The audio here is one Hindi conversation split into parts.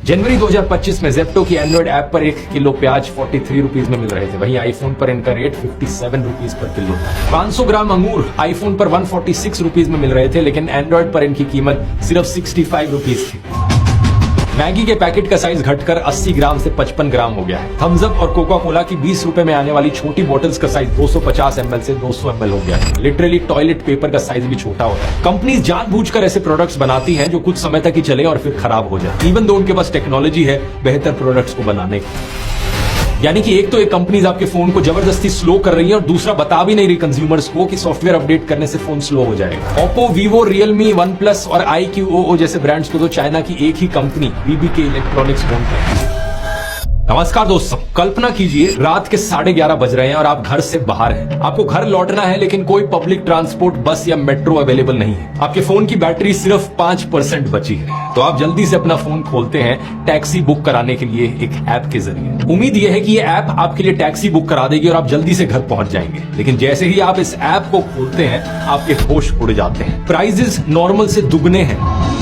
जनवरी 2025 में जेप्टो की एंड्रॉइड ऐप पर 1 किलो प्याज 43 रुपीज में मिल रहे थे। वहीं आईफोन पर इनका रेट 57 रुपीज पर किलो था। 500 ग्राम अंगूर आईफोन पर 146 रुपीज में मिल रहे थे, लेकिन एंड्रॉइड पर इनकी कीमत सिर्फ 65 रुपीज थी। मैगी के पैकेट का साइज घटकर 80 ग्राम से 55 ग्राम हो गया है। थम्स अप और कोका कोला की 20 रुपए में आने वाली छोटी बोतल्स का साइज 250 ml से 200 ml हो गया है। लिटरली टॉयलेट पेपर का साइज भी छोटा होता है। कंपनीज जानबूझकर ऐसे प्रोडक्ट्स बनाती हैं जो कुछ समय तक ही चले और फिर खराब हो जाए, इवन दो उनके पास टेक्नोलॉजी है बेहतर प्रोडक्ट्स को बनाने की। यानी कि एक तो एक कंपनीज आपके फोन को जबरदस्ती स्लो कर रही है और दूसरा बता भी नहीं रही कंज्यूमर्स को कि सॉफ्टवेयर अपडेट करने से फोन स्लो हो जाएगा। Oppo, Vivo, Realme, one plus और IQOO जैसे ब्रांड्स को तो चाइना की एक ही कंपनी BBK इलेक्ट्रॉनिक्स फोन करती है। नमस्कार दोस्तों, कल्पना कीजिए रात के 11:30 बज रहे हैं और आप घर से बाहर हैं। आपको घर लौटना है लेकिन कोई पब्लिक ट्रांसपोर्ट, बस या मेट्रो अवेलेबल नहीं है। आपके फोन की बैटरी सिर्फ 5% बची है, तो आप जल्दी से अपना फोन खोलते हैं टैक्सी बुक कराने के लिए एक ऐप के जरिए। उम्मीद यह है कि यह ऐप आपके लिए टैक्सी बुक करा देगी और आप जल्दी से घर पहुंच जाएंगे। लेकिन जैसे ही आप इस ऐप को खोलते हैं आपके होश उड़ जाते हैं। प्राइजेस नॉर्मल से दुगने हैं।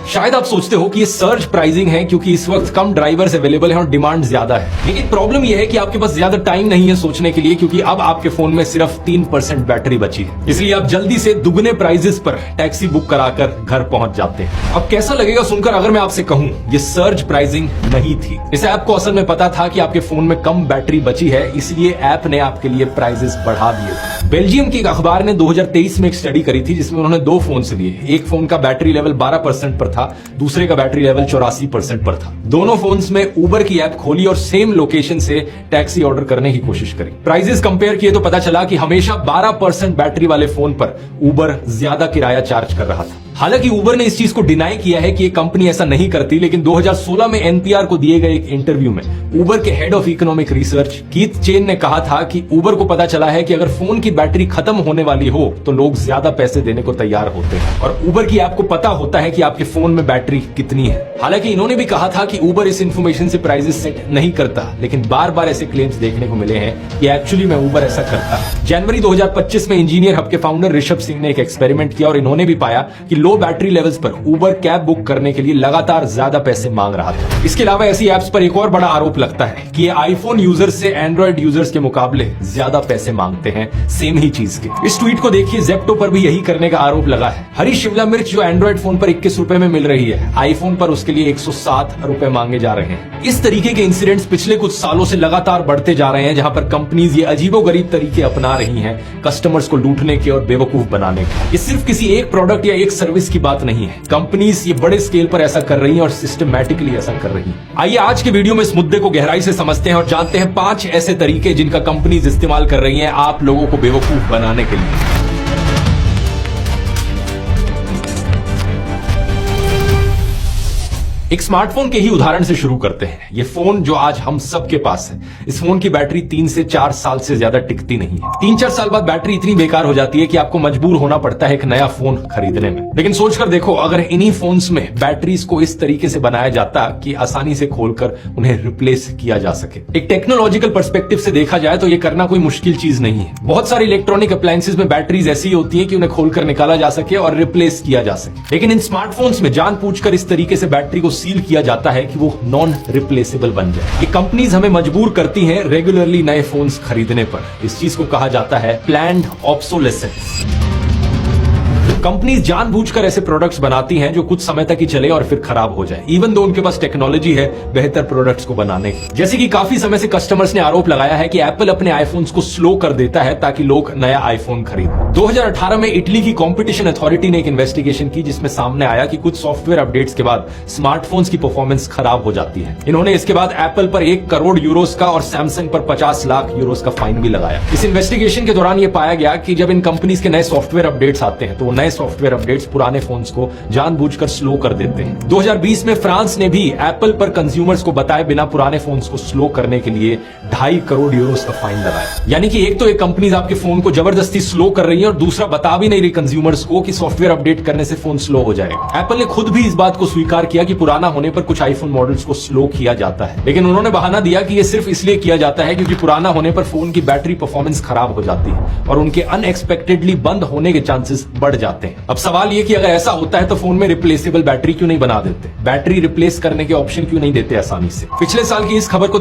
शायद आप सोचते हो कि ये सर्ज प्राइसिंग है क्योंकि इस वक्त कम ड्राइवर्स अवेलेबल हैं और डिमांड ज्यादा है। लेकिन प्रॉब्लम यह है कि आपके पास ज्यादा टाइम नहीं है सोचने के लिए, क्योंकि अब आपके फोन में सिर्फ 3% बैटरी बची है। इसलिए आप जल्दी से दुगने प्राइजेस पर टैक्सी बुक कराकर घर पहुंच जाते हैं। अब कैसा लगेगा सुनकर अगर मैं आपसे कहूं ये सर्ज प्राइसिंग नहीं थी। इस ऐप को असल में पता था कि आपके फोन में कम बैटरी बची है, इसलिए ऐप ने आपके लिए प्राइजेस बढ़ा दिए। बेल्जियम की एक अखबार ने 2023 में एक स्टडी करी थी जिसमें उन्होंने 2 फोन लिए। एक फोन का बैटरी लेवल 12% पर था, दूसरे का बैटरी लेवल 84% पर था। दोनों फोन्स में उबर की ऐप खोली और सेम लोकेशन से टैक्सी ऑर्डर करने की कोशिश करी। प्राइजेस कंपेयर किए तो पता चला कि हमेशा 12% बैटरी वाले फोन पर उबर ज्यादा किराया चार्ज कर रहा था। हालांकि उबर ने इस चीज को डिनाई किया है कि ये कंपनी ऐसा नहीं करती, लेकिन 2016 में NPR को दिए गए एक इंटरव्यू में उबर के head of economic research Keith chain ने कहा था कि उबर को पता चला है कि अगर फोन की बैटरी खत्म होने वाली हो तो लोग ज्यादा पैसे देने को तैयार होते हैं, और उबर की ऐप को पता होता है कि आपके फोन में बैटरी कितनी है। हालांकि इन्होंने भी कहा था कि उबर इस इंफॉर्मेशन से प्राइजेस सेट नहीं करता, लेकिन बार बार ऐसे क्लेम्स देखने को मिले हैं कि एक्चुअली में उबर ऐसा करता है। जनवरी 2025 में इंजीनियर हब के फाउंडर ऋषभ सिंह ने एक एक्सपेरिमेंट किया और इन्होंने भी पाया कि लो बैटरी लेवल्स पर उबर कैब बुक करने के लिए लगातार ज्यादा पैसे मांग रहा था। इसके अलावा ऐसी ऐप्स पर एक और बड़ा आरोप लगता है कि ये आईफोन यूजर्स से एंड्रॉइड यूजर्स के मुकाबले ज्यादा पैसे मांगते हैं सेम ही चीज के। इस ट्वीट को देखिए, जेप्टो पर भी यही करने का आरोप लगा है। हरी शिमला मिर्च जो एंड्रॉइड फोन पर 21 रुपए में मिल रही है, आईफोन पर उसके लिए 107 रुपए मांगे जा रहे हैं। इस तरीके के इंसिडेंट्स पिछले कुछ सालों से लगातार बढ़ते जा रहे हैं, जहां पर कंपनीज ये अजीबोगरीब तरीके अपना रही हैं कस्टमर्स को लूटने के और बेवकूफ बनाने के। ये सिर्फ किसी एक प्रोडक्ट या एक सर्विस की बात नहीं है, कंपनीज ये बड़े स्केल पर ऐसा कर रही हैं और सिस्टमैटिकली ऐसा कर रही हैं। आइए आज के वीडियो में इस मुद्दे को गहराई से समझते हैं और जानते हैं 5 ऐसे तरीके जिनका कंपनीज इस्तेमाल कर रही हैं आप लोगों को बेवकूफ बनाने के लिए। एक स्मार्टफोन के ही उदाहरण से शुरू करते हैं। ये फोन जो आज हम सबके पास है, इस फोन की बैटरी 3 से 4 साल से ज्यादा टिकती नहीं है। 3-4 साल बाद बैटरी इतनी बेकार हो जाती है कि आपको मजबूर होना पड़ता है एक नया फोन खरीदने में। लेकिन सोचकर देखो, अगर इन्हीं फोन्स में बैटरीज को इस तरीके से बनाया जाता कि आसानी से खोलकर उन्हें रिप्लेस किया जा सके। एक टेक्नोलॉजिकल पर्सपेक्टिव से देखा जाए तो ये करना कोई मुश्किल चीज नहीं है। बहुत सारी इलेक्ट्रॉनिक अप्लायंसेस में बैटरीज ऐसी होती है कि उन्हें खोलकर निकाला जा सके और रिप्लेस किया जा सके। लेकिन इन स्मार्टफोन्स में जानबूझकर इस तरीके से बैटरी को सील किया जाता है कि वो नॉन रिप्लेसेबल बन जाए। ये कंपनीज हमें मजबूर करती हैं रेगुलरली नए फोन्स खरीदने पर। इस चीज को कहा जाता है प्लान्ड ऑब्सोलेसेंस। कंपनीज जानबूझकर ऐसे प्रोडक्ट्स बनाती हैं जो कुछ समय तक ही चले और फिर खराब हो जाए, इवन दो उनके पास टेक्नोलॉजी है बेहतर प्रोडक्ट्स को बनाने की। जैसे कि काफी समय से कस्टमर्स ने आरोप लगाया है कि एप्पल अपने आईफोन्स को स्लो कर देता है ताकि लोग नया आईफोन खरीदें। 2018 में इटली की कॉम्पिटिशन अथॉरिटी ने एक इन्वेस्टिगेशन की जिसमें सामने आया कि कुछ सॉफ्टवेयर अपडेट्स के बाद स्मार्टफोन्स की परफॉर्मेंस खराब हो जाती है। इन्होंने इसके बाद एप्पल पर 1 करोड़ यूरोस का और सैमसंग पर 50 लाख यूरोस का फाइन भी लगाया। इस इन्वेस्टिगेशन के दौरान यह पाया गया कि जब इन कंपनीज के नए सॉफ्टवेयर अपडेट्स आते हैं तो वो नए सॉफ्टवेयर अपडेट्स पुराने फोन्स को जानबूझकर स्लो कर देते हैं। 2020 में फ्रांस ने भी एप्पल पर कंज्यूमर्स को बताए बिना पुराने फोन्स को स्लो करने के लिए 2.5 करोड़ यूरोस का फाइन लगाया। यानी कि एक तो एक कंपनीज आपके फोन को जबरदस्ती स्लो कर रही है और दूसरा बता भी नहीं रही कंज्यूमर्स को कि सॉफ्टवेयर अपडेट करने से फोन स्लो हो जाएगा। एप्पल ने खुद भी इस बात को स्वीकार किया कि पुराना होने पर कुछ आईफोन मॉडल्स को स्लो किया जाता है, लेकिन उन्होंने बहाना दिया कि यह सिर्फ इसलिए किया जाता है क्योंकि पुराना होने पर फोन की बैटरी परफॉर्मेंस खराब हो जाती है और उनके अनएक्सपेक्टेडली बंद होने के चांसेस बढ़ जाते हैं। अब सवाल ये कि अगर ऐसा होता है तो फोन में रिप्लेसेबल बैटरी क्यों नहीं बना देते, बैटरी रिप्लेस करने के ऑप्शन क्यों नहीं देते आसानी से। पिछले साल की इस खबर को